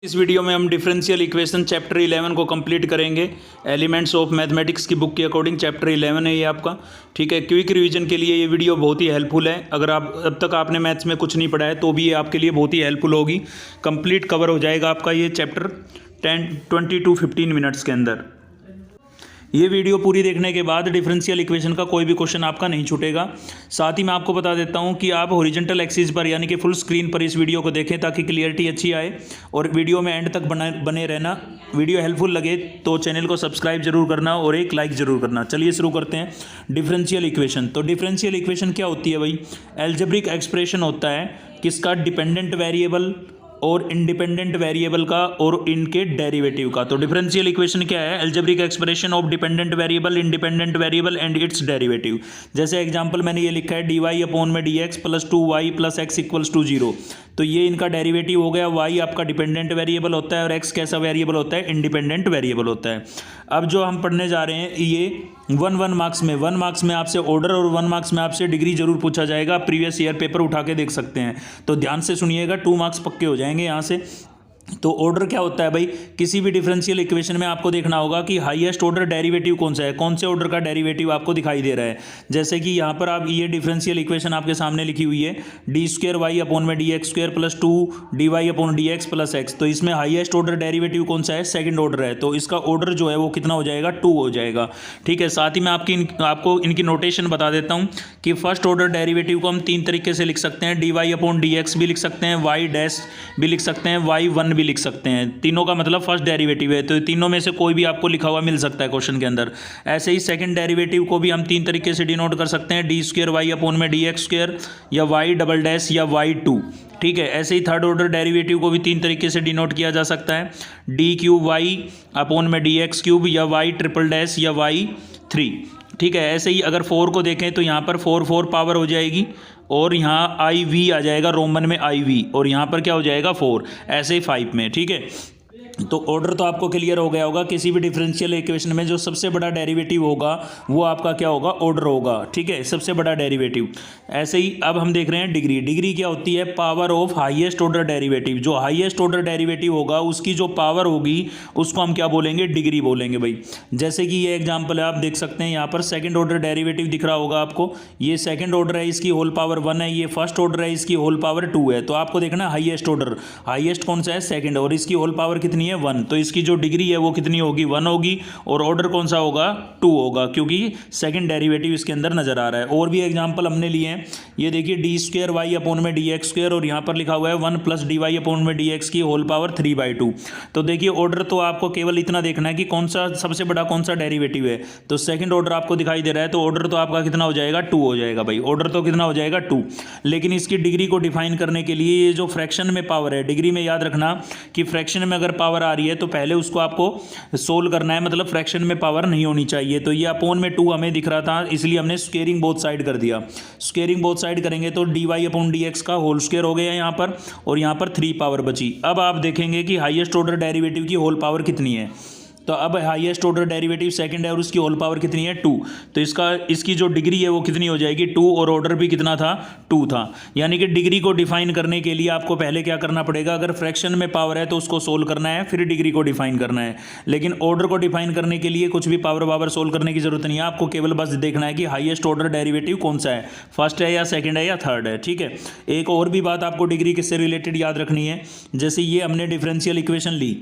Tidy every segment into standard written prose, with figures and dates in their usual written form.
इस वीडियो में हम डिफरेंशियल इक्वेशन चैप्टर 11 को कंप्लीट करेंगे। एलिमेंट्स ऑफ मैथमेटिक्स की बुक के अकॉर्डिंग चैप्टर 11 है ये आपका। ठीक है, क्विक रिवीजन के लिए ये वीडियो बहुत ही हेल्पफुल है। अगर आप अब तक आपने मैथ्स में कुछ नहीं पढ़ा है तो भी ये आपके लिए बहुत ही हेल्पफुल होगी। कंप्लीट कवर हो जाएगा आपका ये चैप्टर 20 to 15 मिनट्स के अंदर। ये वीडियो पूरी देखने के बाद डिफरेंशियल इक्वेशन का कोई भी क्वेश्चन आपका नहीं छूटेगा। साथ ही मैं आपको बता देता हूँ कि आप हॉरिजॉन्टल एक्सिस पर यानी कि फुल स्क्रीन पर इस वीडियो को देखें ताकि क्लियरिटी अच्छी आए, और वीडियो में एंड तक बने रहना। वीडियो हेल्पफुल लगे तो चैनल को सब्सक्राइब जरूर करना और एक लाइक ज़रूर करना। चलिए शुरू करते हैं डिफरेंशियल इक्वेशन। तो डिफरेंशियल इक्वेशन क्या होती है भाई? एल्जेब्रिक एक्सप्रेशन होता है किसका? डिपेंडेंट वेरिएबल और इंडिपेंडेंट वेरिएबल का और इनके डेरिवेटिव का। तो डिफरेंशियल इक्वेशन क्या है? Algebraic expression of dependent variable, independent variable and its derivative. जैसे एग्जांपल मैंने ये लिखा है dy अपॉन में dx plus 2y plus x equals to 0। तो ये इनका डेरिवेटिव हो गया। y आपका डिपेंडेंट वेरिएबल होता है और x कैसा वेरिएबल होता है? इंडिपेंडेंट वेरिएबल होता है। अब जो हम पढ़ने जा रहे हैं ये 1 मार्क्स में आपसे ऑर्डर और 1 मार्क्स में आपसे डिग्री जरूर पूछा जाएगा। प्रीवियस ईयर पेपर उठा के देख सकते हैं, तो ध्यान से सुनिएगा, 2 मार्क्स पक्के हो जाएंगे यहाँ से। तो ऑर्डर क्या होता है भाई? किसी भी डिफरेंशियल इक्वेशन में आपको देखना होगा कि हाईएस्ट ऑर्डर डेरिवेटिव कौन सा है, कौन से ऑर्डर का डेरिवेटिव आपको दिखाई दे रहा है। जैसे कि यहाँ पर आप ये डिफरेंशियल इक्वेशन आपके सामने लिखी हुई है d² y अपॉन में dx square plus 2 dy upon dx plus x। तो इसमें हाईएस्ट ऑर्डर डेरिवेटिव कौन सा है? सेकंड ऑर्डर है। तो इसका ऑर्डर जो है वो कितना हो जाएगा? 2 हो जाएगा। ठीक है, साथ ही मैं आपको इनकी नोटेशन बता देता हूँ कि फर्स्ट ऑर्डर डेरिवेटिव को हम 3 तरीके से लिख सकते हैं। dy अपॉन dx भी लिख सकते हैं, y डैश भी लिख सकते हैं, y1 भी लिख सकते हैं। तीनों का मतलब फर्स्ट डेरिवेटिव है, तो तीनों में से कोई भी आपको लिखा हुआ मिल सकता है क्वेश्चन के अंदर। ऐसे ही सेकंड डेरिवेटिव को भी हम 3 तरीके से डिनोट कर सकते हैं, d² y अपॉन में dx स्क्वायर या y डबल डैश या y2। ठीक है, ऐसे ही थर्ड ऑर्डर डेरिवेटिव को भी 3 तरीके से डिनोट किया जा सकता है, d³ y अपॉन में dx क्यूब या y ट्रिपल डैश या y3। ठीक है, ऐसे ही अगर 4 को देखें तो यहाँ पर 4 पावर हो जाएगी और यहाँ IV आ जाएगा, रोमन में IV, और यहाँ पर क्या हो जाएगा? 4। ऐसे ही 5 में। ठीक है, तो ऑर्डर तो आपको क्लियर हो गया होगा। किसी भी डिफरेंशियल इक्वेशन में जो सबसे बड़ा डेरिवेटिव होगा वो आपका क्या होगा? ऑर्डर होगा। ठीक है, सबसे बड़ा डेरिवेटिव। ऐसे ही अब हम देख रहे हैं डिग्री। डिग्री क्या होती है? Power of highest order derivative. जो हाईएस्ट ऑर्डर डेरिवेटिव होगा उसकी जो पावर होगी उसको हम क्या बोलेंगे? डिग्री बोलेंगे भाई। जैसे कि ये एग्जाम्पल है, आप देख सकते हैं यहाँ पर सेकेंड ऑर्डर डेरिवेटिव दिख रहा होगा आपको। ये सेकेंड ऑर्डर है, इसकी होल पावर 1 है। ये फर्स्ट ऑर्डर है, इसकी होल पावर 2 है। तो आपको देखना हाईएस्ट ऑर्डर, हाईएस्ट कौन सा है? सेकेंड, और इसकी होल पावर कितनी है? 1। तो इसकी जो डिग्री है वो कितनी होगी? 1 होगी। और ऑर्डर कौन सा होगा? 2 होगा, क्योंकि सेकंड डेरिवेटिव इसके अंदर नजर आ रहा है। और भी एग्जांपल हमने लिए हैं, ये देखिए d² y अपॉन में dx स्क्वायर, और यहाँ पर लिखा हुआ है 1 प्लस dy अपॉन में dx की होल पावर 3/2। तो देखिए ऑर्डर तो आपको केवल इतना देखना है कि कौन सा सबसे बड़ा कौन सा डेरिवेटिव है। तो सेकंड ऑर्डर आपको दिखाई दे रहा है, तो ऑर्डर तो आपका कितना हो जाएगा? 2 हो जाएगा भाई। ऑर्डर तो कितना हो जाएगा? 2। लेकिन इसकी डिग्री को डिफाइन करने के लिए ये जो फ्रैक्शन में पावर है, डिग्री में याद रखना कि फ्रैक्शन में अगर पावर आ रही है तो पहले उसको आपको सोल्व करना है, मतलब फ्रैक्शन में पावर नहीं होनी चाहिए। तो ये अपॉन में 2 हमें दिख रहा था, इसलिए हमने स्क्वेयरिंग बोथ साइड कर दिया। स्क्वेयरिंग बोथ साइड करेंगे तो dy अपॉन dx का होल स्क्वायर हो गया यहाँ पर, और यहाँ पर 3 पावर बची। अब आप देखेंगे कि हाईएस्ट ऑर्डर डेरिवेटिव की होल पावर कितनी है। तो अब हाईएस्ट ऑर्डर डेरिवेटिव सेकंड है और उसकी होल पावर कितनी है? 2। तो इसकी जो डिग्री है वो कितनी हो जाएगी? 2, और ऑर्डर भी कितना था? 2 था। यानी कि डिग्री को डिफाइन करने के लिए आपको पहले क्या करना पड़ेगा? अगर फ्रैक्शन में पावर है तो उसको सोल्व करना है, फिर डिग्री को डिफाइन करना है। लेकिन ऑर्डर को डिफाइन करने के लिए कुछ भी पावर सोल्व करने की जरूरत नहीं है, आपको केवल बस देखना है कि हाईएस्ट ऑर्डर डेरिवेटिव कौन सा है, फर्स्ट है या सेकंड है या थर्ड है। ठीक है, एक और भी बात आपको डिग्री किससे रिलेटेड याद रखनी है। जैसे ये हमने डिफरेंशियल इक्वेशन ली,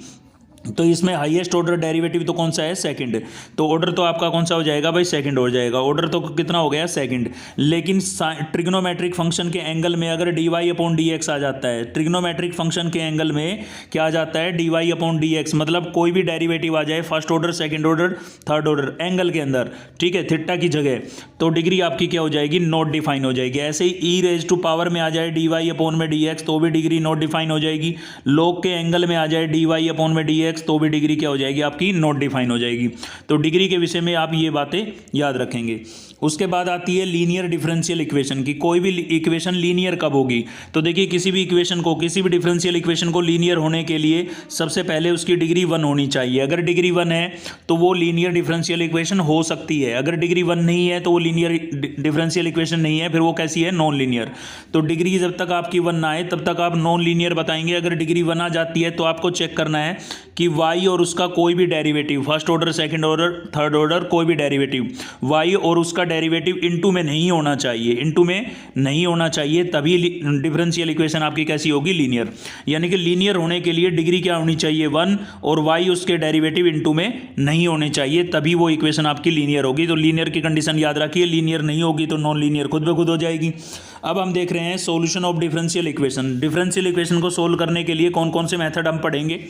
तो इसमें हाईएस्ट ऑर्डर डेरिवेटिव तो कौन सा है? सेकंड। तो ऑर्डर तो आपका कौन सा हो जाएगा भाई? सेकंड हो जाएगा। ऑर्डर तो कितना हो गया? सेकंड। लेकिन ट्रिग्नोमेट्रिक फंक्शन के एंगल में अगर dy अपॉन dx आ जाता है, ट्रिग्नोमेट्रिक फंक्शन के एंगल में क्या आ जाता है? dy अपॉन dx, मतलब कोई भी डेरिवेटिव आ जाए, first order, second order, third order, angle के अंदर, ठीक है, थीटा की जगह, तो डिग्री आपकी क्या हो जाएगी? नॉट डिफाइन हो जाएगी। ऐसे ही e रेज टू पावर में आ जाए dy अपॉन में dx, तो भी डिग्री नॉट डिफाइन हो जाएगी। log के एंगल में आ जाए dy अपॉन में dx, तो भी डिग्री क्या हो जाएगी? आपकी नॉट डिफाइन हो जाएगी। तो डिग्री के विषय में आप ये बातें याद रखेंगे। उसके बाद आती है लीनियर डिफरेंशियल इक्वेशन की। कोई भी इक्वेशन लीनियर कब होगी, तो देखिए किसी भी इक्वेशन को, किसी भी डिफरेंशियल इक्वेशन को लीनियर होने के लिए सबसे पहले उसकी डिग्री 1 होनी चाहिए। अगर डिग्री 1 है तो वो लीनियर डिफरेंशियल इक्वेशन हो सकती है। अगर डिग्री 1 नहीं है तो वो लीनियर डिफरेंशियल इक्वेशन नहीं है, फिर वो कैसी है, नॉन लीनियर। तो डिग्री जब तक आपकी 1 ना आए तब तक आप नॉन लीनियर बताएंगे। अगर डिग्री 1 आ जाती है तो आपको चेक करना है कि y और उसका कोई भी derivative, first order, second order, third order, कोई भी डेरिवेटिव y और उसका डेरिवेटिव इनटू में नहीं होना चाहिए, इनटू में नहीं होना चाहिए, तभी डिफरेंशियल इक्वेशन आपकी कैसी होगी, लीनियर। यानी कि लीनियर होने के लिए डिग्री क्या होनी चाहिए, 1, और y उसके डेरिवेटिव इनटू में नहीं होने चाहिए, तभी वो इक्वेशन आपकी लीनियर होगी। तो लीनियर की कंडीशन याद रखिए, लीनियर नहीं होगी तो नॉन लीनियर खुद ब खुद हो जाएगी। अब हम देख रहे हैं solution of differential equation. Differential equation को सोल्व करने के लिए कौन कौन से मेथड हम पढ़ेंगे।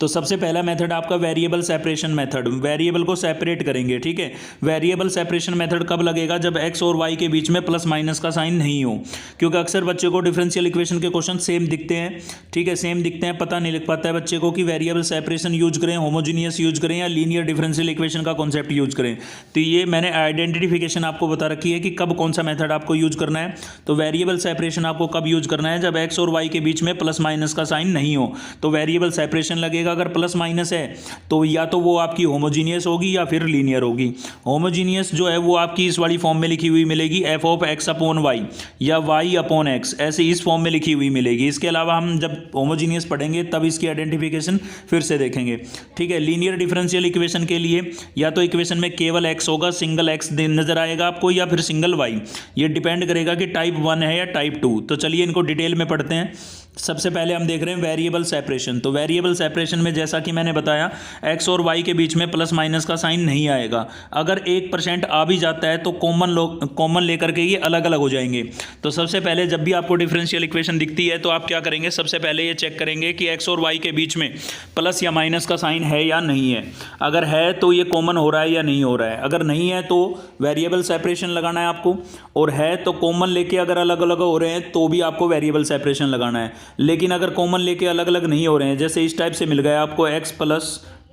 तो सबसे पहला मेथड आपका वेरिएबल सेपरेशन मेथड, वेरिएबल को सेपरेट करेंगे, ठीक है। वेरिएबल सेपरेशन मेथड कब लगेगा, जब x और y के बीच में प्लस माइनस का साइन नहीं हो, क्योंकि अक्सर बच्चे को डिफरेंशियल इक्वेशन के क्वेश्चन सेम दिखते हैं, ठीक है, सेम दिखते हैं, पता नहीं लग पाता है बच्चे को कि वेरिएबल सेपरेशन यूज करें, होमोजीनियस यूज करें, या लीनियर डिफरेंशियल इक्वेशन का कॉन्सेप्ट यूज करें। तो ये मैंने आइडेंटिफिकेशन आपको बता रखी है कि कब कौन सा मेथड आपको यूज करना है। तो वेरिएबल सेपरेशन आपको कब यूज करना है, जब x और y के बीच में प्लस माइनस का साइन नहीं हो, तो वेरिएबल सेपरेशन लगेगा। अगर प्लस माइनस है तो या तो वो आपकी होमोजीनियस होगी या फिर लीनियर होगी। होमोजीनियस जो है वो आपकी इस वाली फॉर्म में लिखी हुई मिलेगी, F of X upon Y या वाई अपॉन एक्स, ऐसे इस फॉर्म में लिखी हुई मिलेगी। इसके अलावा हम जब होमोजीनियस पढ़ेंगे तब इसकी आइडेंटिफिकेशन फिर से देखेंगे, ठीक है। लीनियर डिफरेंशियल इक्वेशन के लिए या तो इक्वेशन में केवल एक्स होगा, सिंगल एक्स नजर आएगा आपको, या फिर सिंगल वाई। ये डिपेंड करेगा कि टाइप 1 है या टाइप 2। तो चलिए इनको डिटेल में पढ़ते हैं। सबसे पहले हम देख रहे हैं वेरिएबल सेपरेशन। तो वेरिएबल सेपरेशन में जैसा कि मैंने बताया, एक्स और वाई के बीच में प्लस माइनस का साइन नहीं आएगा। अगर 1% आ भी जाता है तो कॉमन लेकर के ये अलग अलग हो जाएंगे। तो सबसे पहले जब भी आपको डिफरेंशियल इक्वेशन दिखती है तो आप क्या करेंगे, सबसे पहले ये चेक करेंगे कि एक्स और वाई के बीच में प्लस या माइनस का साइन है या नहीं है। अगर है तो ये कॉमन हो रहा है या नहीं हो रहा है। अगर नहीं है तो वेरिएबल सेपरेशन लगाना है आपको, और है तो कॉमन लेके अगर अलग अलग हो रहे हैं तो भी आपको वेरिएबल सेपरेशन लगाना है। लेकिन अगर कॉमन लेके अलग अलग नहीं हो रहे हैं, जैसे इस टाइप से मिल गया आपको x प्लस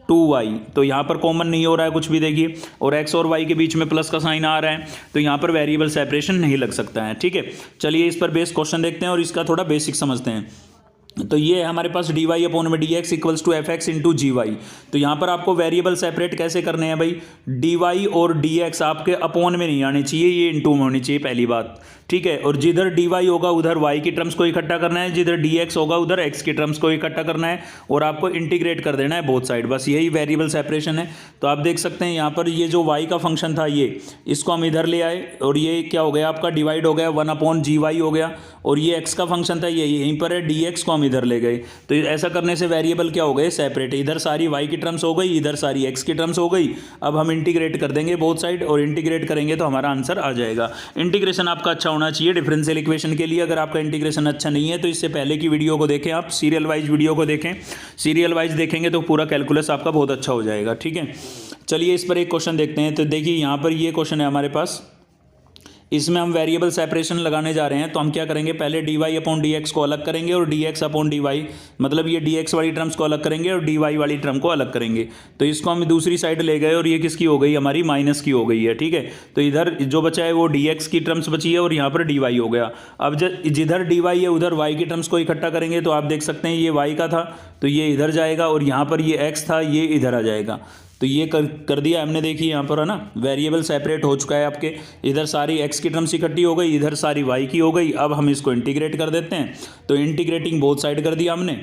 2y, तो यहाँ पर कॉमन नहीं हो रहा है कुछ भी, देखिए, और x और y के बीच में प्लस का साइन आ रहा है, तो यहाँ पर वेरिएबल सेपरेशन नहीं लग सकता है, ठीक है। चलिए इस पर बेस क्वेश्चन देखते हैं और इसका थोड़ा बेसिक समझते हैं। तो ये है हमारे पास dy अपॉन में dx equals to fx into gy। तो यहाँ पर आपको वेरिएबल सेपरेट कैसे करने हैं भाई, dy और dx आपके अपॉन में नहीं आने चाहिए, ये इंटू में होनी चाहिए, पहली बात, ठीक है। और जिधर dy होगा उधर y की टर्म्स को इकट्ठा करना है, जिधर dx होगा उधर x की टर्म्स को इकट्ठा करना है, और आपको इंटीग्रेट कर देना है बोथ साइड। बस यही वेरिएबल सेपरेशन है। तो आप देख सकते हैं यहाँ पर ये जो y का फंक्शन था, ये इसको हम इधर ले आए, और ये क्या हो गया आपका, डिवाइड हो गया, 1 अपॉन gy हो गया, और ये x का फंक्शन था, ये यहीं पर है, dx को हम इधर ले गए। तो ऐसा करने से वेरिएबल क्या हो गए, सेपरेट। इधर सारी y की टर्म्स हो गई, इधर सारी x की टर्म्स हो गई। अब हम इंटीग्रेट कर देंगे बोथ साइड, और इंटीग्रेट करेंगे तो हमारा आंसर आ जाएगा। इंटीग्रेशन आपका अच्छा होना चाहिए डिफरेंशियल इक्वेशन के लिए। अगर आपका इंटीग्रेशन अच्छा नहीं है तो इससे पहले की वीडियो को देखें, आप सीरियल वाइज वीडियो को देखें, सीरियल वाइज देखेंगे तो पूरा कैलकुलस आपका बहुत अच्छा हो जाएगा, ठीक है। चलिए इस पर एक क्वेश्चन देखते हैं। तो देखिए यहाँ पर ये क्वेश्चन है हमारे पास, इसमें हम वेरिएबल सेपरेशन लगाने जा रहे हैं। तो हम क्या करेंगे, पहले dy अपॉन dx को अलग करेंगे, और dx अपॉन dy, मतलब ये dx वाली टर्म्स को अलग करेंगे और dy वाली टर्म को अलग करेंगे। तो इसको हम दूसरी साइड ले गए, और ये किसकी हो गई, हमारी माइनस की हो गई है, ठीक है। तो इधर जो बचा है वो dx की टर्म्स बची है, और यहाँ पर dy हो गया। अब जिधर dy है उधर y की टर्म्स को इकट्ठा करेंगे, तो आप देख सकते हैं ये y का था तो ये इधर जाएगा, और यहाँ पर ये x था ये इधर आ जाएगा। तो ये कर दिया हमने, देखिए यहाँ पर है ना, वेरिएबल सेपरेट हो चुका है आपके। इधर सारी x की टर्म्स इकट्ठी हो गई, इधर सारी y की हो गई। अब हम इसको इंटीग्रेट कर देते हैं। तो इंटीग्रेटिंग बोथ साइड कर दिया हमने।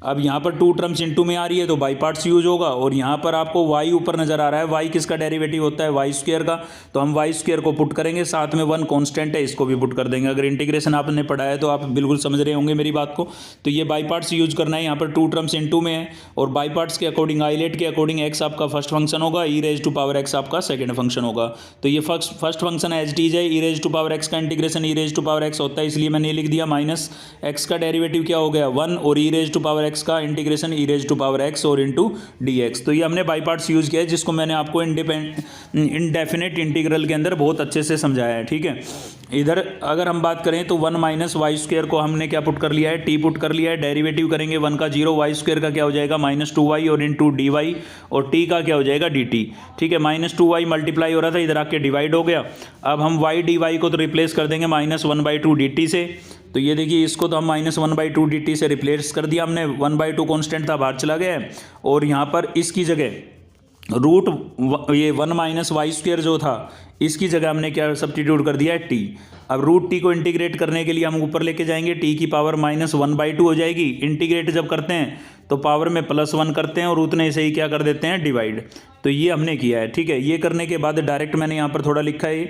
अब यहाँ पर 2 टर्म्स इनटू में आ रही है तो बाई पार्ट्स यूज होगा, और यहाँ पर आपको y ऊपर नजर आ रहा है, y किसका डेरिवेटिव होता है, y स्क्वायर का। तो हम y स्क्वायर को पुट करेंगे, साथ में 1 कांस्टेंट है इसको भी पुट कर देंगे। अगर इंटीग्रेशन आपने पढ़ा है तो आप बिल्कुल समझ रहे होंगे मेरी बात को। तो ये बाई पार्ट्स यूज करना है। यहाँ पर 2 टर्म्स इनटू में है, और बाई पार्ट्स के अकॉर्डिंग आइलेट के अकॉर्डिंग x आपका फर्स्ट फंक्शन होगा, e raise to power x आपका सेकंड फंक्शन होगा। तो ये first function as it is है, e raise to power x का integration e raise to power x होता है, इसलिए मैंने लिख दिया माइनस x का डेरिवेटिव क्या हो गया 1, और e raise to power x X का integration E raise to power X और इंटू डी एक्स। तो ये हमने बाई पार्ट्स यूज़ किया है, जिसको मैंने आपको इंडेफिनेट इंटीग्रल के अंदर बहुत अच्छे से समझाया है, ठीक है। इधर अगर हम बात करें तो 1 माइनस वाई स्क्वायर को हमने क्या पुट कर लिया है, टी पुट कर लिया है। डेरिवेटिव करेंगे 1 का 0, वाई स्क्वायर का क्या हो जाएगा -2y और इंटू डी वाई, और टी का क्या हो जाएगा dt, ठीक है। -2y मल्टीप्लाई हो रहा था, इधर आके डिवाइड हो गया। अब हम y dy को तो रिप्लेस कर देंगे -1/2 dt से। तो ये देखिए इसको तो हम -1/2 dt से रिप्लेस कर दिया हमने, 1/2 कॉन्स्टेंट था बाहर चला गया है, और यहाँ पर इसकी जगह रूट ये 1 माइनस वाई स्क्वायर जो था इसकी जगह हमने क्या सब्स्टिट्यूट कर दिया है टी। अब रूट टी को इंटीग्रेट करने के लिए हम ऊपर लेके जाएंगे, टी की पावर -1/2 हो जाएगी। इंटीग्रेट जब करते हैं तो पावर में +1 करते हैं और उतने से ही क्या कर देते हैं डिवाइड। तो ये हमने किया है, ठीक है। ये करने के बाद डायरेक्ट मैंने यहाँ पर थोड़ा लिखा है,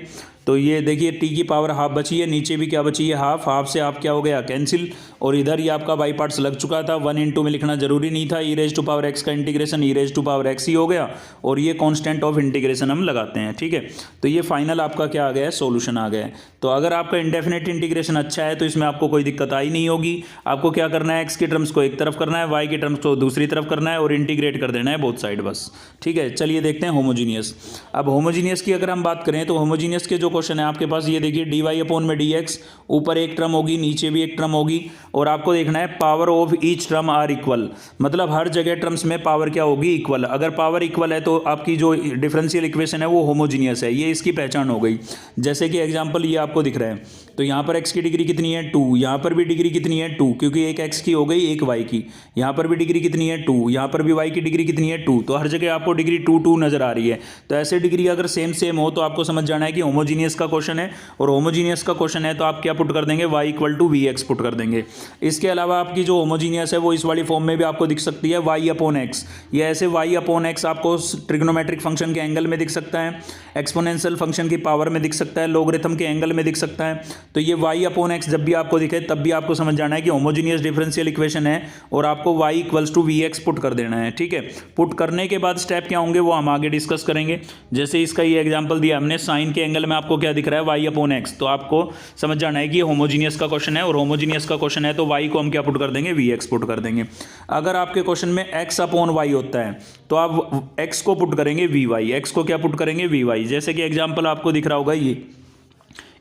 तो ये देखिए टी की पावर हाफ बची है, नीचे भी क्या बची है हाफ, हाफ से हाफ क्या हो गया कैंसिल, और इधर ये आपका बाई पार्ट्स लग चुका था, 1 इंटू में लिखना जरूरी नहीं था, E raise to power X का integration E raise to power X ही हो गया, और ये कांस्टेंट ऑफ इंटीग्रेशन हम लगाते हैं, ठीक है। तो ये फाइनल आपका क्या आ गया है, सॉल्यूशन आ गया है। तो अगर आपका इंडेफिनेट इंटीग्रेशन अच्छा है तो इसमें आपको कोई दिक्कत आई नहीं होगी। आपको क्या करना है, एक्स की टर्म्स को एक तरफ करना है, वाई की टर्म्स को दूसरी तरफ करना है, और इंटीग्रेट कर देना है बोथ साइड बस, ठीक है। चलिए देखते हैं होमोजीनियस। अब होमोजीनियस की अगर हम बात करें तो होमोजीनियस के जो क्वेश्चन है आपके पास, ये देखिए डी वाई अपॉन में डी एक्स, ऊपर एक टर्म होगी नीचे भी एक टर्म होगी, और आपको देखना है power of each term are equal, मतलब हर जगह टर्म्स में पावर क्या होगी इक्वल। अगर पावर इक्वल है तो आपकी जो डिफरेंशियल इक्वेशन है वो होमोजीनियस है, ये इसकी पहचान हो गई। जैसे कि एग्जांपल ये आपको दिख रहा है, तो यहाँ पर x की डिग्री कितनी है 2, यहाँ पर भी डिग्री कितनी है 2, क्योंकि एक x की हो गई एक y की, यहाँ पर भी डिग्री कितनी है 2, यहाँ पर भी y की डिग्री कितनी है 2, तो हर जगह आपको डिग्री 2 2 नजर आ रही है। तो ऐसे डिग्री अगर सेम सेम हो तो आपको समझ जाना है कि होमोजीनियस का क्वेश्चन है, और होमोजीनियस का क्वेश्चन है तो आप क्या पुट कर देंगे, y = vx पुट कर देंगे। इसके अलावा आपकी जो होमोजीनियस है वो इस वाली फॉर्म में भी आपको दिख सकती है y/x, ये ऐसे y/x आपको ट्रिग्नोमेट्रिक फंक्शन के एंगल में दिख सकता है, एक्सपोनेंशियल फंक्शन की पावर में दिख सकता है, लोगरिथम के एंगल में दिख सकता है। तो ये y/x जब भी आपको दिखे तब भी आपको समझ जाना है कि होमोजीनियस डिफरेंशियल इक्वेशन है, और आपको y = vx पुट कर देना है, ठीक है। पुट करने के बाद स्टेप क्या होंगे वो हम आगे डिस्कस करेंगे। जैसे इसका ये एग्जांपल दिया हमने, साइन के एंगल में आपको क्या दिख रहा है y/x, तो आपको समझ जाना है कि ये होमोजीनियस का क्वेश्चन है, और होमोजीनियस का क्वेश्चन है तो y को हम क्या पुट कर देंगे, vx पुट कर देंगे। अगर आपके क्वेश्चन में x/y होता है तो आप x को पुट करेंगे vy, x को क्या पुट करेंगे vy। जैसे कि एग्जांपल आपको दिख रहा होगा, ये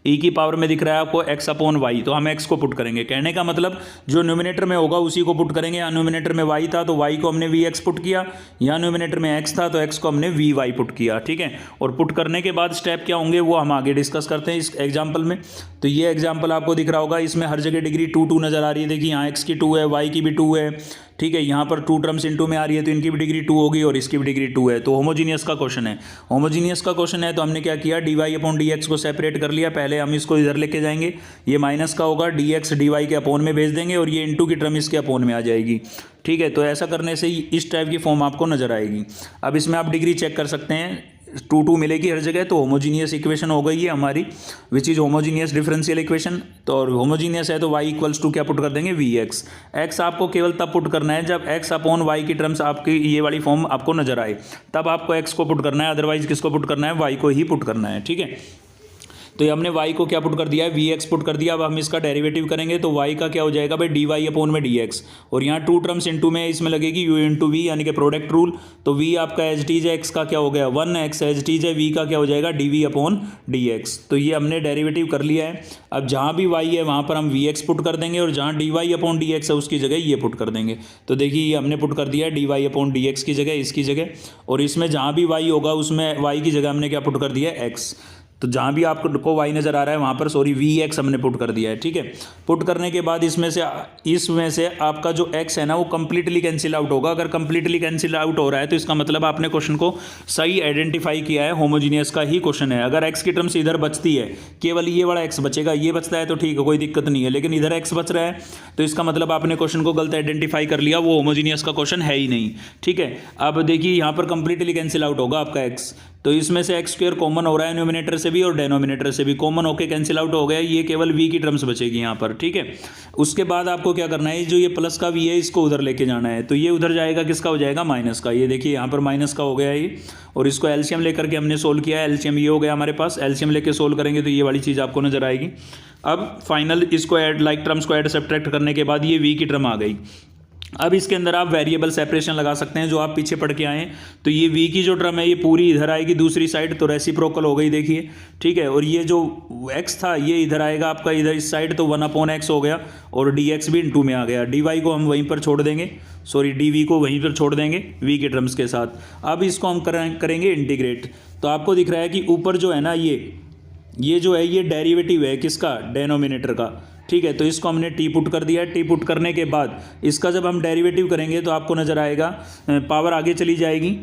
ई की पावर में दिख रहा है आपको x/y, तो हम x को पुट करेंगे। कहने का मतलब जो न्यूमिनेटर में होगा उसी को पुट करेंगे। यहाँ न्यूमिनेटर में y था तो y को हमने vx पुट किया, यहाँ न्यूमिनेटर में x था तो x को हमने vy पुट किया, ठीक है। और पुट करने के बाद स्टेप क्या होंगे वो हम आगे डिस्कस करते हैं इस एग्जाम्पल में। तो ये एग्जाम्पल आपको दिख रहा होगा, इसमें हर जगह डिग्री 2 2 नजर आ रही है। देखिए यहाँ x की 2 है, y की भी 2 है, ठीक है। यहाँ पर 2 टर्म्स इनटू में आ रही है तो इनकी भी डिग्री 2 होगी और इसकी भी डिग्री 2 है। तो होमोजीनियस का क्वेश्चन है, होमोजीनियस का क्वेश्चन है तो हमने क्या किया, dy/dx को सेपरेट कर लिया। पहले हम इसको इधर लेके जाएंगे, ये माइनस का होगा, dx dy के अपॉन में भेज देंगे, और ये इंटू की टर्म इसके अपॉन में आ जाएगी, ठीक है। तो ऐसा करने से इस टाइप की फॉर्म आपको नजर आएगी। अब इसमें आप डिग्री चेक कर सकते हैं, 2 2 मिलेगी हर जगह, तो होमोजीनियस इक्वेशन हो गई है हमारी, which is homogeneous differential equation. तो और होमोजीनियस है तो y = क्या पुट कर देंगे, vx। x आपको केवल तब पुट करना है जब x/y की टर्म्स आपकी ये वाली फॉर्म आपको नजर आए, तब आपको x को पुट करना है, अदरवाइज किसको पुट करना है, y को ही पुट करना है, ठीक है। तो ये हमने y को क्या पुट कर दिया है, vx पुट कर दिया। अब हम इसका डेरिवेटिव करेंगे तो y का क्या हो जाएगा भाई, dy/dx, और यहाँ 2 टर्म्स इंटू में इसमें लगेगी u × v, यानी कि प्रोडक्ट रूल। तो v आपका एज टीज है, x का क्या हो गया 1x एज टीज है, v का क्या हो जाएगा dv/dx। तो ये हमने डेरिवेटिव कर लिया है। अब जहाँ भी y है वहाँ पर हम vx पुट कर देंगे, और जहाँ dy/dx है उसकी जगह ये पुट कर देंगे। तो देखिए ये हमने पुट कर दिया है dy/dx की जगह इसकी जगह, और इसमें जहाँ भी y होगा उसमें y की जगह हमने क्या पुट कर दिया है, x। तो जहाँ भी आपको y नज़र आ रहा है वहाँ पर vx हमने पुट कर दिया है, ठीक है। पुट करने के बाद इसमें से आपका जो x है ना वो कंप्लीटली कैंसिल आउट होगा। अगर कंप्लीटली कैंसिल आउट हो रहा है तो इसका मतलब आपने क्वेश्चन को सही आइडेंटिफाई किया है, होमोजीनियस का ही क्वेश्चन है। अगर x की टर्म्स इधर बचती है, केवल ये वाला x बचेगा, ये बचता है तो ठीक है कोई दिक्कत नहीं है, लेकिन इधर x बच रहा है तो इसका मतलब आपने क्वेश्चन को गलत आइडेंटिफाई कर लिया, वो होमोजीनियस का क्वेश्चन है ही नहीं, ठीक है। अब देखिए यहाँ पर कंप्लीटली कैंसिल आउट होगा आपका x, तो इसमें से x² कॉमन हो रहा है, न्यूमिनेटर से भी और डेनोमिनेटर से भी कॉमन होकर कैंसिल आउट हो गया, ये केवल v की टर्म्स बचेगी यहाँ पर, ठीक है। उसके बाद आपको क्या करना है, जो ये प्लस का v है इसको उधर लेके जाना है, तो ये उधर जाएगा, किसका हो जाएगा, माइनस का। ये देखिए यहाँ पर माइनस का हो गया ये, और इसको एलसीएम लेकर के हमने सोल्व किया है, एलसीएम ये हो गया हमारे पास, एलसीएम लेके सोल्व करेंगे तो ये वाली चीज़ आपको नजर आएगी। अब फाइनल इसको ऐड, लाइक टर्म्स को ऐड सब्ट्रैक्ट करने के बाद ये v की टर्म आ गई। अब इसके अंदर आप वेरिएबल सेपरेशन लगा सकते हैं जो आप पीछे पढ़ के आए हैं। तो ये v की जो टर्म है ये पूरी इधर आएगी दूसरी साइड, तो रेसिप्रोकल हो गई देखिए, ठीक है। और ये जो x था ये इधर आएगा आपका इधर इस साइड, तो 1/x हो गया, और dx भी इनटू में आ गया। dy को हम वहीं पर छोड़ देंगे, सॉरी dv को वहीं पर छोड़ देंगे v के टर्म्स के साथ। अब इसको हम करेंगे इंटीग्रेट। तो आपको दिख रहा है कि ऊपर जो है ना ये जो है ये डेरिवेटिव है किसका, डेनोमिनेटर का, ठीक है। तो इसको हमने टी पुट कर दिया है। टी पुट करने के बाद इसका जब हम डेरिवेटिव करेंगे तो आपको नज़र आएगा पावर आगे चली जाएगी।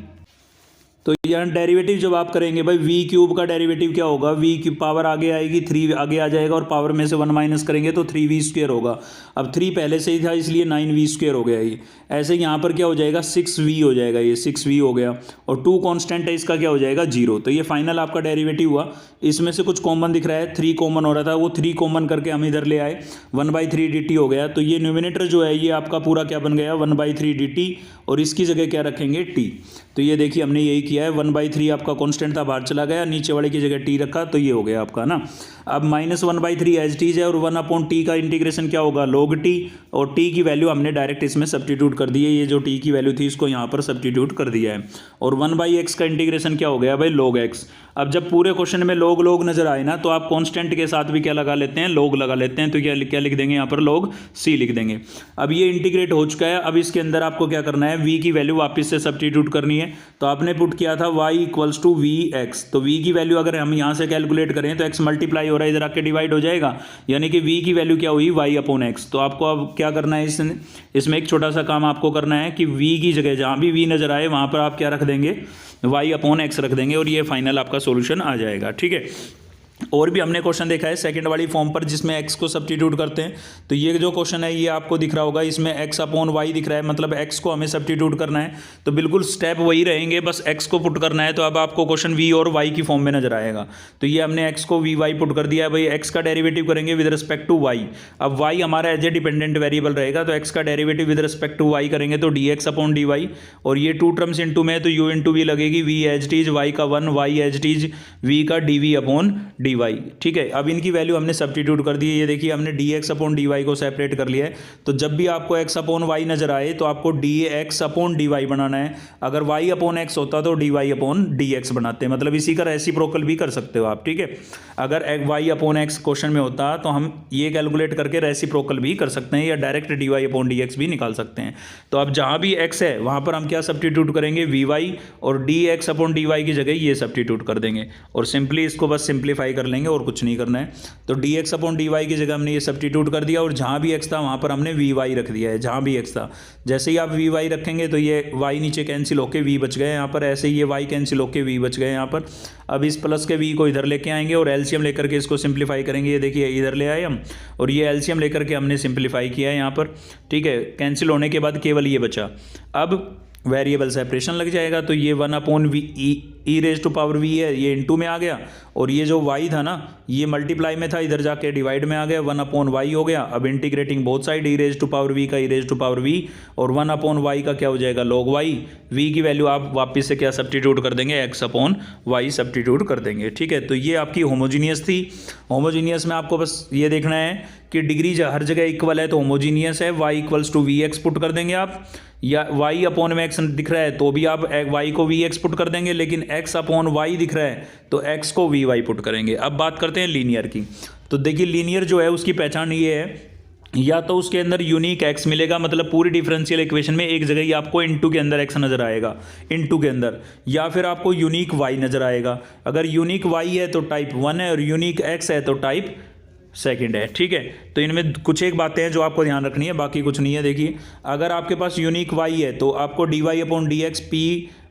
तो यहाँ डेरिवेटिव जब आप करेंगे भाई वी क्यूब का डेरिवेटिव क्या होगा, वी की पावर आगे आएगी, 3 आगे आ जाएगा, और पावर में से 1 माइनस करेंगे तो 3v² होगा। अब 3 पहले से ही था इसलिए 9v² हो गया ये। ऐसे यहाँ पर क्या हो जाएगा 6v हो जाएगा, ये 6v हो गया, और 2 कांस्टेंट है इसका क्या हो जाएगा 0। तो ये फाइनल आपका डेरिवेटिव हुआ। इसमें से कुछ कॉमन दिख रहा है, 3 कॉमन हो रहा था, वो 3 कॉमन करके हम इधर ले आए, 1/3 dt हो गया। तो ये न्यूमिनेटर जो है ये आपका पूरा क्या बन गया 1/3 dt, और इसकी जगह क्या रखेंगे t। तो ये देखिए हमने यही किया है, 1/3 आपका कांस्टेंट था बाहर चला गया, नीचे वाले की जगह t रखा, तो ये हो गया आपका ना। अब -1/3 एज टीज है, और 1/t का इंटीग्रेशन क्या होगा log t, और t की वैल्यू हमने डायरेक्ट इसमें सब्स्टिट्यूट कर दी है, ये जो t की वैल्यू थी इसको यहाँ पर सब्स्टिट्यूट कर दिया है। और 1/x का इंटीग्रेशन क्या हो गया भाई log x। अब जब पूरे क्वेश्चन में log नजर आए ना तो आप कांस्टेंट के साथ भी क्या लगा लेते हैं log लगा लेते हैं, तो क्या लिख देंगे यहाँ पर log c लिख देंगे। अब ये इंटीग्रेट हो चुका है। अब इसके अंदर आपको क्या करना है, v की वैल्यू वापस से सब्स्टिट्यूट करनी है। तो आपने पुट किया था y = vx, तो v की वैल्यू अगर हम यहाँ से कैलकुलेट करें तो x मल्टीप्लाई हो रहा है, इधर आके डिवाइड हो जाएगा, यानी कि v की वैल्यू क्या हुई y/x। तो आपको अब क्या करना है, इसमें एक छोटा सा काम आपको करना है कि v की जगह जहाँ भी v नजर आए वहाँ पर आप क्या रख देंगे y/x रख देंगे, और ये फाइनल आपका सॉल्यूशन आ जाएगा, ठीक है। और भी हमने क्वेश्चन देखा है सेकंड वाली फॉर्म पर जिसमें x को सब्स्टिट्यूट करते हैं। तो ये जो क्वेश्चन है ये आपको दिख रहा होगा, इसमें x/y दिख रहा है, मतलब x को हमें सब्स्टिट्यूट करना है। तो बिल्कुल स्टेप वही रहेंगे, बस x को पुट करना है। तो अब आपको क्वेश्चन v और y की फॉर्म में नजर आएगा। तो ये हमने x को vy पुट कर दिया है भाई, x का डेरिवेटिव करेंगे विद रिस्पेक्ट टू y। अब y हमारा एज ए डिपेंडेंट वेरिएबल रहेगा, तो x का derivative with respect to y करेंगे तो dx/dy, और ये 2 टर्म्स इनटू में है तो u/v लगेगी, v as it is y का 1, y as it is v का dv/dy, ठीक है। अब इनकी वैल्यू हमने सब्स्टिट्यूट कर दी है। ये देखिए हमने dx/dy को सेपरेट कर लिया है। तो जब भी आपको x/y नजर आए तो आपको dx/dy बनाना है। अगर y/x होता तो dy/dx बनाते हैं, मतलब इसी का रेसिप्रोकल भी कर सकते हो आप, ठीक है। अगर y/x क्वेश्चन में होता तो हम ये कैलकुलेट करके रेसिप्रोकल भी कर सकते हैं, या डायरेक्ट dy/dx भी निकाल सकते हैं। तो अब जहाँ भी x है वहाँ पर हम क्या सब्स्टिट्यूट करेंगे vy, और dx/dy की जगह ये सब्स्टिट्यूट कर देंगे, और सिंपली इसको बस सिंप्लीफाई कर लेंगे और कुछ नहीं करना है। तो dx/dy की जगह हमने ये सब्स्टिट्यूट कर दिया, और जहाँ भी x था वहाँ पर हमने vy रख दिया है, जहाँ भी x था। जैसे ही आप vy रखेंगे तो ये y नीचे कैंसिल होके v बच गए यहाँ पर, ऐसे ही ये y कैंसिल होके v बच गए यहाँ पर। अब इस प्लस के v को इधर लेके आएंगे और एलसीएम लेकर के इसको सिंप्लीफाई करेंगे। ये देखिए इधर ले आए हम, और ये एलसीएम लेकर के हमने सिंप्लीफाई किया है यहाँ पर, ठीक है। कैंसिल होने के बाद केवल ये बचा। अब वेरिएबल सेपरेशन लग जाएगा, तो ये 1/v e⁻v है, ये इनटू में आ गया, और ये जो y था ना ये मल्टीप्लाई में था, इधर जाके डिवाइड में आ गया, 1/y हो गया। अब इंटीग्रेटिंग बोथ साइड e⁻v का e⁻v, और 1/y का क्या हो जाएगा log y। v की वैल्यू आप वापस से क्या सब्स्टिट्यूट कर देंगे, x/y सब्स्टिट्यूट कर देंगे, ठीक है। तो ये आपकी होमोजीनियस थी। होमोजीनियस में आपको बस ये देखना है कि डिग्री हर जगह इक्वल है तो होमोजीनियस है, y = vx पुट कर देंगे आप, या y/x दिख रहा है तो भी आप y को vx पुट कर देंगे, लेकिन x/y दिख रहा है तो x को vy पुट करेंगे। अब बात करते हैं लीनियर की। तो देखिए लीनियर जो है उसकी पहचान ये है, या तो उसके अंदर यूनिक x मिलेगा, मतलब पूरी डिफरेंशियल इक्वेशन में एक जगह ही आपको इनटू के अंदर x नज़र आएगा, इनटू के अंदर, या फिर आपको यूनिक y नज़र आएगा। अगर यूनिक y है तो टाइप 1 है, और यूनिक x है तो टाइप सेकंड है, ठीक है। तो इनमें कुछ एक बातें हैं जो आपको ध्यान रखनी है, बाकी कुछ नहीं है। देखिए अगर आपके पास यूनिक y है तो आपको dy/dx p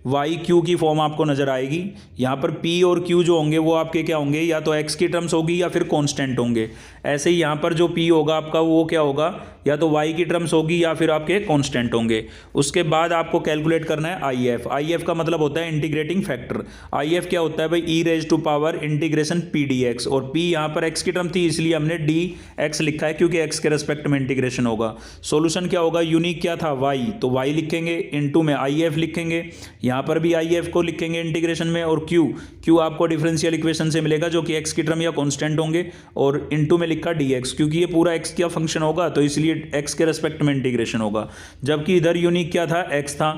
वाई क्यू की फॉर्म आपको नज़र आएगी। यहाँ पर पी और क्यू जो होंगे वो आपके क्या होंगे, या तो एक्स की टर्म्स होगी या फिर कांस्टेंट होंगे। ऐसे ही यहाँ पर जो पी होगा आपका वो क्या होगा, या तो वाई की टर्म्स होगी या फिर आपके कांस्टेंट होंगे। उसके बाद आपको कैलकुलेट करना है आई एफ। आई एफ का मतलब होता है इंटीग्रेटिंग फैक्टर। आई एफ क्या होता है भाई, E raise to power integration P D X, और पी यहाँ पर एक्स की टर्म थी इसलिए हमने डी एक्स लिखा है क्योंकि एक्स के रेस्पेक्ट में इंटीग्रेशन होगा। सोल्यूशन क्या होगा, यूनिक क्या था वाई, तो वाई लिखेंगे, इनटू में आई एफ लिखेंगे, यहाँ पर भी आई एफ को लिखेंगे इंटीग्रेशन में, और क्यू आपको डिफरेंशियल इक्वेशन से मिलेगा जो कि एक्स की टर्म या कांस्टेंट होंगे, और इनटू में लिखा डी एक्स, क्योंकि ये पूरा एक्स का फंक्शन होगा तो इसलिए एक्स के रेस्पेक्ट में इंटीग्रेशन होगा, जबकि इधर यूनिक क्या था, एक्स था।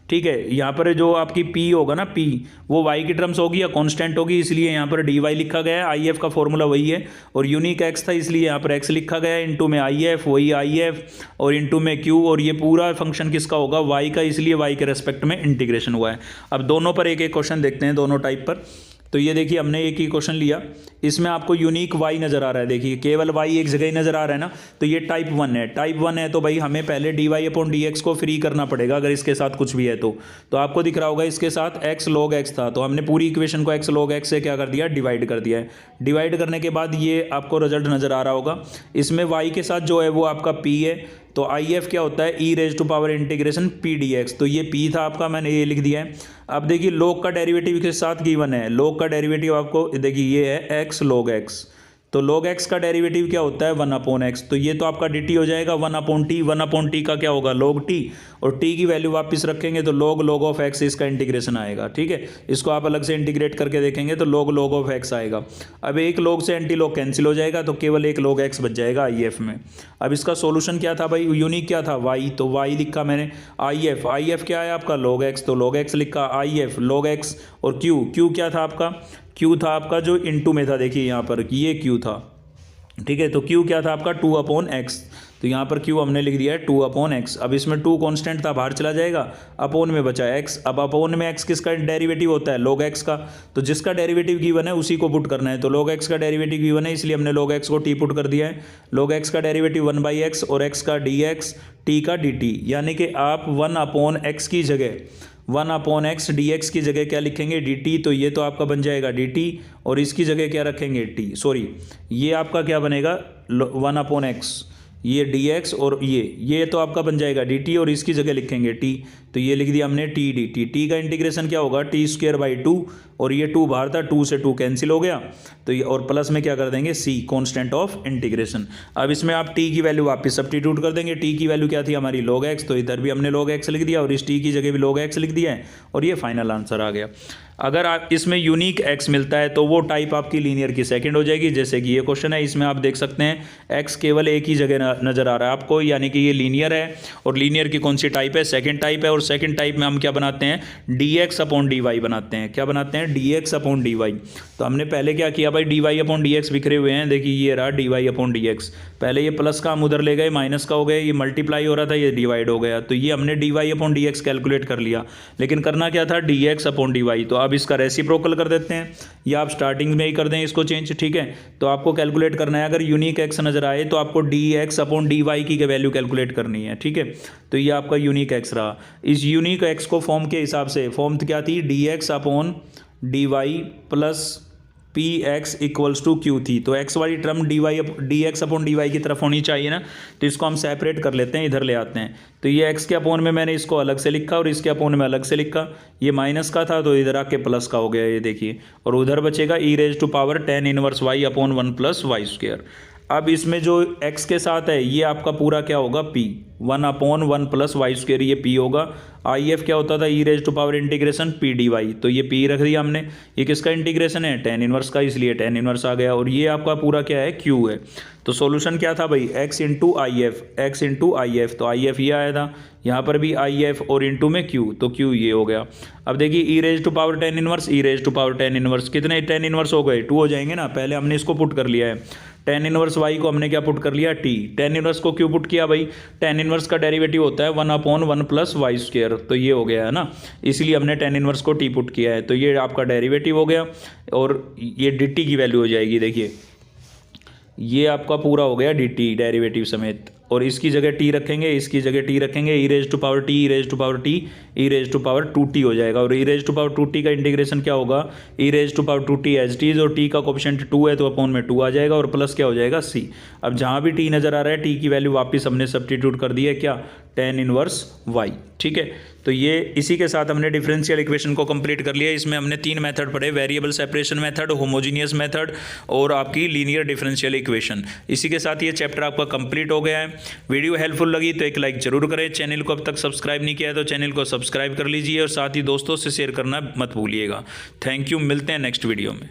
ठीक है, यहाँ पर जो आपकी पी होगा ना, पी वो वाई की टर्म्स होगी या कांस्टेंट होगी, इसलिए यहाँ पर डी वाई लिखा गया है। आई एफ का फॉर्मूला वही है, और यूनिक एक्स था इसलिए यहाँ पर एक्स लिखा गया है, इनटू में आई एफ वही आई एफ, और इनटू में क्यू, और ये पूरा फंक्शन किसका होगा, वाई का, इसलिए वाई के रेस्पेक्ट में इंटीग्रेशन हुआ है। अब दोनों पर एक एक क्वेश्चन देखते हैं, दोनों टाइप पर। तो ये देखिए हमने एक ही क्वेश्चन लिया, इसमें आपको यूनिक वाई नज़र आ रहा है, देखिए केवल वाई एक जगह ही नज़र आ रहा है ना, तो ये टाइप 1 है। टाइप 1 है तो भाई हमें पहले D Y upon D X को फ्री करना पड़ेगा, अगर इसके साथ कुछ भी है तो आपको दिख रहा होगा इसके साथ एक्स लॉग एक्स था, तो हमने पूरी इक्वेशन को एक्स लॉग एक्स से क्या कर दिया, डिवाइड कर दिया है। डिवाइड करने के बाद ये आपको रिजल्ट नज़र आ रहा होगा, इसमें वाई के साथ जो है वो आपका पी है, तो आई एफ क्या होता है, E raise to power integration P D X, तो ये पी था आपका, मैंने ये लिख दिया है। अब देखिए लॉग का डेरिवेटिव के साथ गिवन है, लॉग का डेरिवेटिव आपको देखिए ये है एक्स लॉग एक्स, तो log x का डेरिवेटिव क्या होता है 1 अपॉन एक्स, तो ये तो आपका dt हो जाएगा 1 अपॉन टी, 1 अपॉन टी का क्या होगा log t, और t की वैल्यू वापस रखेंगे तो log ऑफ x इसका इंटीग्रेशन आएगा। ठीक है, इसको आप अलग से इंटीग्रेट करके देखेंगे तो log ऑफ x आएगा। अब एक log से एंटी log कैंसिल हो जाएगा तो केवल एक log x बच जाएगा IF में। अब इसका सोल्यूशन क्या था भाई, यूनिक क्या था y, तो y लिखा मैंने, IF क्या है आपका log x, तो log x लिखा, IF log x, और q क्या था आपका, Q था आपका जो इनटू में था, देखिए यहाँ पर ये Q था। ठीक है, तो Q क्या था आपका 2 अपॉन एक्स, तो यहाँ पर Q हमने लिख दिया है 2 अपॉन एक्स। अब इसमें 2 कांस्टेंट था, बाहर चला जाएगा, अपोन में बचा x। अब अपोन में x किसका डेरिवेटिव होता है, log x का, तो जिसका डेरिवेटिव गिवन है उसी को पुट करना है, तो log x का डेरिवेटिव गिवन है इसलिए हमने log x को t पुट कर दिया है। log x का डेरिवेटिव 1/x और x का dx, t का dt, यानी कि आप 1 अपॉन x की जगह 1 अपॉन एक्स डी एक्स की जगह क्या लिखेंगे, डी टी, तो ये तो आपका बन जाएगा डी टी, और इसकी जगह क्या रखेंगे टी, सॉरी ये आपका क्या बनेगा 1 अपॉन एक्स, ये डी एक्स, और ये तो आपका बन जाएगा डी टी, और इसकी जगह लिखेंगे टी, तो ये लिख दिया हमने टी डी टी। टी का इंटीग्रेशन क्या होगा t²/2, और ये 2 बाहर था, 2 से 2 कैंसिल हो गया, तो ये और प्लस में क्या कर देंगे c, कांस्टेंट ऑफ इंटीग्रेशन। अब इसमें आप t की वैल्यू वापस सब्स्टिट्यूट कर देंगे, t की वैल्यू क्या थी हमारी log x, तो इधर भी हमने log x लिख दिया और इस t की जगह भी log x लिख दिया है, और ये फाइनल आंसर आ गया। अगर आप इसमें यूनिक x मिलता है तो वो टाइप आपकी लीनियर की सेकंड हो जाएगी, जैसे कि ये क्वेश्चन है, इसमें आप देख सकते हैं x केवल एक ही जगह नज़र आ रहा है आपको, यानी कि ये लीनियर है, और लीनियर की कौन सी टाइप है, सेकंड टाइप है, और सेकंड टाइप में हम क्या बनाते हैं, dx अपॉन dy बनाते हैं। क्या बनाते हैं, dx अपॉन dy। तो हमने पहले क्या किया भाई, dy अपॉन dx बिखरे हुए हैं, देखिए ये रहा dy अपॉन dx, पहले ये प्लस का हम उधर ले गए, माइनस का हो गया, ये मल्टीप्लाई हो रहा था, ये डिवाइड हो गया, तो ये हमने dy अपॉन dx कैलकुलेट कर लिया, लेकिन करना क्या था, dx अपॉन dy। तो अब इसका रेसिप्रोकल कर देते हैं, या आप स्टार्टिंग में ही कर दें इसको चेंज। ठीक है, तो आपको कैलकुलेट करना है, अगर यूनिक x नजर आए तो आपको dx अपॉन dy की वैल्यू कैलकुलेट करनी है। ठीक है, तो ये आपका यूनिक x रहा। इस यूनिक x को फॉर्म के हिसाब से, फॉर्म क्या थी, dx upon dy plus P X equals to Q थी, तो x वाली term D X upon D Y की तरफ होनी चाहिए ना, तो इसको हम सेपरेट कर लेते हैं, इधर ले आते हैं। तो ये x के अपोन में मैंने इसको अलग से लिखा और इसके अपोन में अलग से लिखा, ये माइनस का था तो इधर आके प्लस का हो गया, ये देखिए, और उधर बचेगा E raise to power tan inverse y upon 1 plus Y square. अब इसमें जो x के साथ है ये आपका पूरा क्या होगा, p 1 upon 1 plus Y square, ये p होगा। IF क्या होता था, E raise to power integration P D Y, तो ये p रख दिया हमने। ये किसका इंटीग्रेशन है, tan इनवर्स का, इसलिए tan इनवर्स आ गया, और ये आपका पूरा क्या है, q है। तो सॉल्यूशन क्या था भाई, x इंटू आई एफ, तो IF ये आया था, यहाँ पर भी IF और इंटू में q, तो q ये हो गया। अब देखिए E raise to power tan inverse, E raise to power tan inverse, कितने tan इनवर्स हो गए, 2 हो जाएंगे ना, पहले हमने इसको पुट कर लिया है। tan इनवर्स y को हमने क्या पुट कर लिया, t। tan इनवर्स को क्यों पुट किया भाई, tan इनवर्स का डेरिवेटिव होता है 1 अपॉन 1 प्लस वाई स्क्वायर, तो ये हो गया है ना, इसलिए हमने tan इनवर्स को t पुट किया है, तो ये आपका डेरिवेटिव हो गया, और ये dt की वैल्यू हो जाएगी, देखिए ये आपका पूरा हो गया dt डेरिवेटिव समेत, और इसकी जगह t रखेंगे, इसकी जगह t रखेंगे, E raise to power t, E raise to power t, E raise to power 2t हो जाएगा, और ई रेज टू पावर 2t का इंटीग्रेशन क्या होगा, E raise to power 2t as T is, और t का कोफिशिएंट 2 है तो अपॉन में 2 आ जाएगा, और प्लस क्या हो जाएगा c। अब जहाँ भी t नज़र आ रहा है t की वैल्यू वापस हमने सब्स्टिट्यूट कर दी है, क्या tan इनवर्स y। ठीक है, तो ये इसी के साथ हमने डिफरेंशियल इक्वेशन को कंप्लीट कर लिया। इसमें हमने 3 मेथड पढ़े, variable separation method, homogeneous method और आपकी लीनियर डिफरेंशियल इक्वेशन। इसी के साथ ये चैप्टर आपका कंप्लीट हो गया है। वीडियो हेल्पफुल लगी तो एक लाइक जरूर करें। चैनल को अब तक सब्सक्राइब नहीं किया है तो चैनल को सब्सक्राइब कर लीजिए और साथ ही दोस्तों से शेयर करना मत भूलिएगा। थैंक यू, मिलते हैं नेक्स्ट वीडियो में।